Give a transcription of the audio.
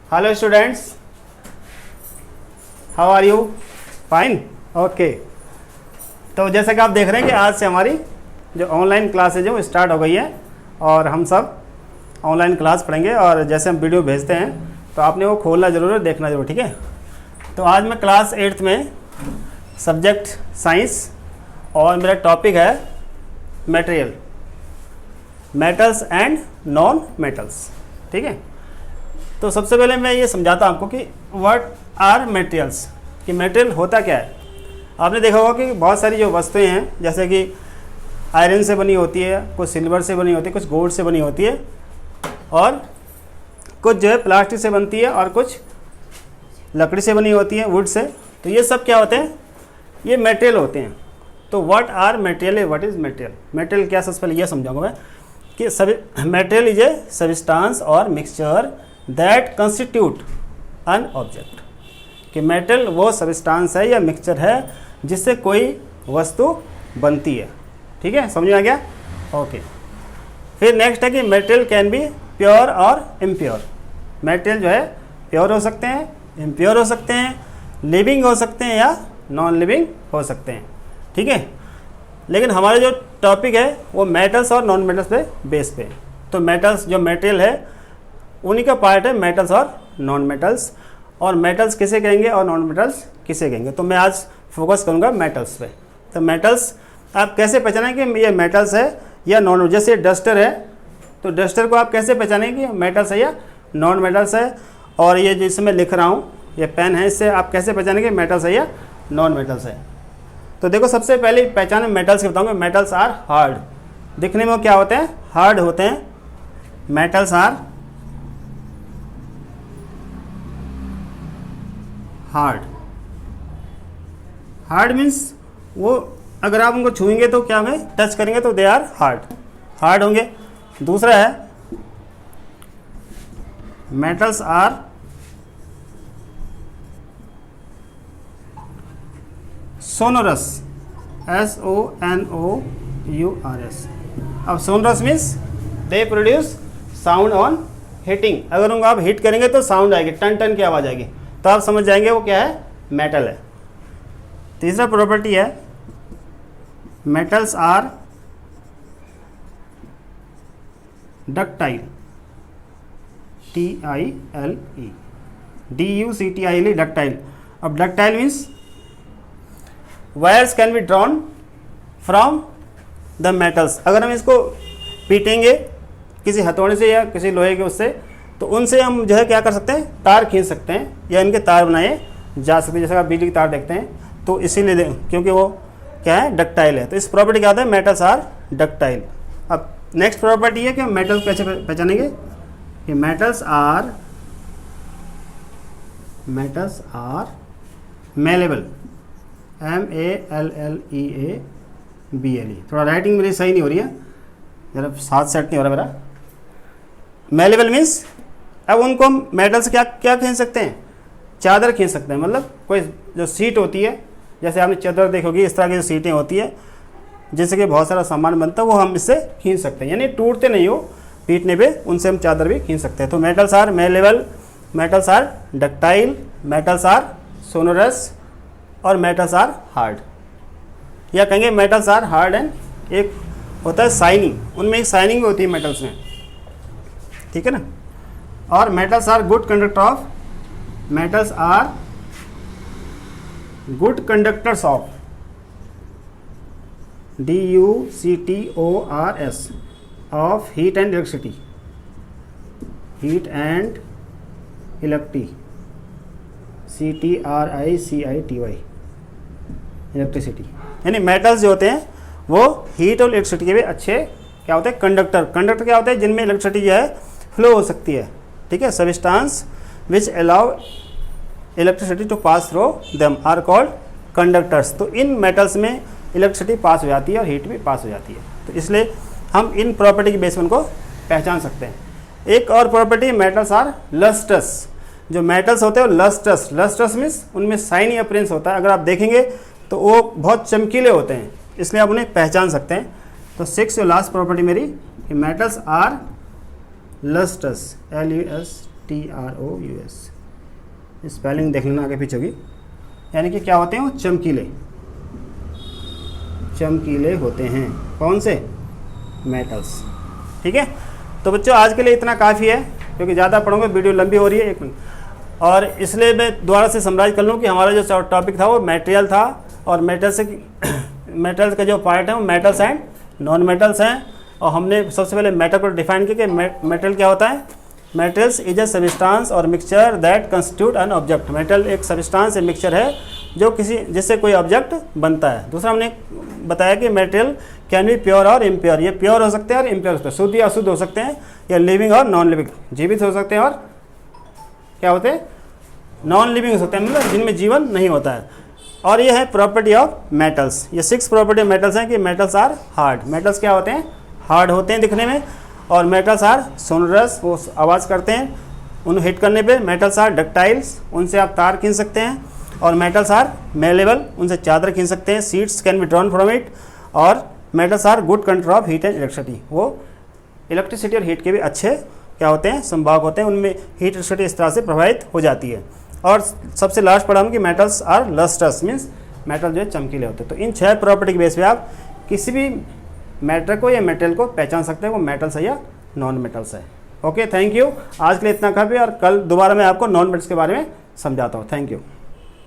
Hello students, how are you? Fine, okay. तो जैसा कि आप देख रहे हैं कि आज से हमारी जो ऑनलाइन क्लासेज है वो स्टार्ट हो गई है और हम सब ऑनलाइन क्लास पढ़ेंगे। और जैसे हम वीडियो भेजते हैं तो आपने वो खोलना ज़रूर है, देखना ज़रूर, ठीक है। तो आज मैं क्लास 8th में सब्जेक्ट साइंस और मेरा टॉपिक है material, metals and non metals, ठीक है। तो सबसे पहले मैं ये समझाता हूँ आपको कि व्हाट आर मटेरियल्स, कि मटेरियल होता क्या है। आपने देखा होगा कि बहुत सारी जो वस्तुएं हैं जैसे कि आयरन से बनी होती है, कुछ सिल्वर से बनी होती है, कुछ गोल्ड से बनी होती है और कुछ जो है प्लास्टिक से बनती है और कुछ लकड़ी से बनी होती है, वुड से। तो ये सब क्या होते हैं? ये मटेरियल होते हैं। तो what are material, what is material? Material क्या, सबसे पहले ये समझाऊंगा मैं कि सब मटेरियल इज ए सब्सटेंस और mixture that constitute an object. कि मेटल वो सब्सटेंस है या मिक्सचर है जिससे कोई वस्तु बनती है, ठीक है, समझ में आ गया? ओके। फिर नेक्स्ट है कि मेटेरियल कैन बी प्योर और इम्प्योर। मेटेरियल जो है प्योर हो सकते हैं, इम्प्योर हो सकते हैं, लिविंग हो सकते हैं या नॉन लिविंग हो सकते हैं, ठीक है। लेकिन हमारा जो टॉपिक है वो मेटल्स और नॉन मेटल्स पे बेस पे। तो मेटल्स जो मटेरियल है उन्हीं का पार्ट है मेटल्स और नॉन मेटल्स। और मेटल्स किसे कहेंगे और नॉन मेटल्स किसे कहेंगे, तो मैं आज फोकस करूंगा मेटल्स पे। तो मेटल्स आप कैसे पहचानेंगे कि ये मेटल्स है या नॉन। जैसे डस्टर है तो डस्टर को आप कैसे पहचानेंगे कि मेटल्स है या नॉन मेटल्स है। और ये जिसमें मैं लिख रहा हूँ ये पेन है, इससे आप कैसे पहचानेंगे मेटल्स है या नॉन मेटल्स है। तो देखो सबसे पहले पहचान मेटल्स की बताऊँगा। मेटल्स आर हार्ड, दिखने में क्या होते हैं? हार्ड होते हैं। Metals are hard. Hard means वो अगर आप उनको छुएंगे तो क्या होंगे, टच करेंगे तो दे आर हार्ड, हार्ड होंगे। दूसरा है मेटल्स आर सोनोरस, SONOURS। अब sonorous means they produce sound on heating. अगर उनको आप हीट करेंगे तो साउंड आएगी, टन टन की आवाज़ आएगी, तो आप समझ जाएंगे वो क्या है, मेटल है। तीसरा प्रॉपर्टी है metals are ductile, TILE, DUCTILE, ductile. अब ductile means wires can be drawn from the metals. अगर हम इसको पीटेंगे किसी हथौड़े से या किसी लोहे के उससे, तो उनसे हम जो है क्या कर सकते हैं, तार खींच सकते हैं या इनके तार बनाए जा सकते हैं। जैसे आप बिजली की तार देखते हैं, तो इसीलिए क्योंकि वो क्या है, डक्टाइल है। तो इस प्रॉपर्टी क्या होता है, मेटल्स आर डक्टाइल। अब नेक्स्ट प्रॉपर्टी है कि हम मेटल्स कैसे पहचानेंगे कि मेटल्स आर मेलेबल, MELLEABLE। थोड़ा राइटिंग मेरी सही नहीं हो रही है, जरा साथ सेट नहीं हो रहा मेरा। मेलेबल मीन्स अब उनको हम मेटल से क्या क्या खींच सकते हैं, चादर खींच सकते हैं। मतलब कोई जो सीट होती है, जैसे आपने चादर देखोगी, इस तरह की जो सीटें होती है जैसे कि बहुत सारा सामान बनता है, वो हम इससे खींच सकते हैं, यानी टूटते नहीं हो पीटने पे, उनसे हम चादर भी खींच सकते हैं। तो metals are malleable, metals are ductile, metals are sonorous और मेटल्स आर हार्ड। या कहेंगे मेटल्स आर हार्ड एंड एक होता है शाइनिंग, उनमें एक शाइनिंग भी होती है मेटल्स में, ठीक है ना। और metals are good conductor of, metals are good conductors of, DUCTORS, of heat and electricity, heat and electricity, CTRICITY, electricity. यानी मेटल्स जो होते हैं वो हीट और इलेक्ट्रिसिटी के भी अच्छे क्या होते हैं, कंडक्टर। कंडक्टर क्या होते हैं, जिनमें इलेक्ट्रिसिटी जो है फ्लो हो सकती है, ठीक है। Substance which allow electricity to pass through them are called conductors. तो इन मेटल्स में इलेक्ट्रिसिटी पास हो जाती है और हीट भी पास हो जाती है, तो इसलिए हम इन प्रॉपर्टी के बेस पर उनको पहचान सकते हैं। एक और प्रॉपर्टी, मेटल्स आर लस्ट्रस। जो मेटल्स होते हैं वो लस्ट्रस, लस्ट्रस मीन्स उनमें शाइनी अपीयरेंस होता है। अगर आप देखेंगे तो वो बहुत चमकीले होते हैं, इसलिए आप उन्हें पहचान सकते हैं। तो 6 लास्ट प्रॉपर्टी मेरी, metals are lustrous, TROUS, spelling देख लेना आगे पीछे होगी। यानी कि क्या होते हैं वो चमकीले, चमकीले होते हैं। कौन से? मेटल्स। ठीक है, तो बच्चों आज के लिए इतना काफ़ी है, क्योंकि ज़्यादा पढ़ोगे वीडियो लंबी हो रही है। 1 मिनट और इसलिए मैं दोबारा से समराइज कर लूँ कि हमारा जो टॉपिक था वो मटेरियल था, और मेटल्स का जो पार्ट है वो मेटल्स एंड नॉन मेटल्स हैं। और हमने सबसे पहले मेटल को डिफाइन किया कि मेटल क्या होता है। मेटल्स इज ए सब्सटेंस और mixture that constitute an object. Metal एक सब्सटेंस या मिक्सचर है जो जिससे कोई ऑब्जेक्ट बनता है। दूसरा हमने बताया कि मेटेरियल कैन बी प्योर और इम्प्योर। ये प्योर हो सकते हैं और इम्प्योर हो सकते हैं, शुद्ध या अशुद्ध हो सकते हैं, या लिविंग और नॉन लिविंग, जीवित हो सकते हैं और क्या होते हैं, नॉन लिविंग हो सकते हैं, मतलब जिनमें जीवन नहीं होता है। और ये है प्रॉपर्टी ऑफ मेटल्स। ये 6 प्रॉपर्टी ऑफ मेटल्स हैं कि मेटल्स आर हार्ड। मेटल्स क्या होते हैं? हार्ड होते हैं दिखने में। और मेटल्स आर सोनरस, वो आवाज़ करते हैं उन्हें हिट करने पे। मेटल्स आर डक्टाइल्स, उनसे आप तार खींच सकते हैं। और मेटल्स आर मेलेबल, उनसे चादर खींच सकते हैं। Sheets can be drawn from it. और metals are good control of heat and electricity, वो इलेक्ट्रिसिटी और हीट के भी अच्छे क्या होते हैं, संभाग होते हैं। उनमें हीट इलेक्ट्रिसिटी इस तरह से प्रभावित हो जाती है। और सबसे लास्ट पढ़ा हम कि metals are lustrous, means metal जो है चमकीले होते हैं। तो इन 6 प्रॉपर्टी के बेस पे आप किसी भी मैटर को या मेटल को पहचान सकते हैं वो मेटल्स है या नॉन मेटल्स है। Okay, thank you. आज के लिए इतना काफ़ी, और कल दोबारा मैं आपको नॉन मेटल्स के बारे में समझाता हूँ। Thank you.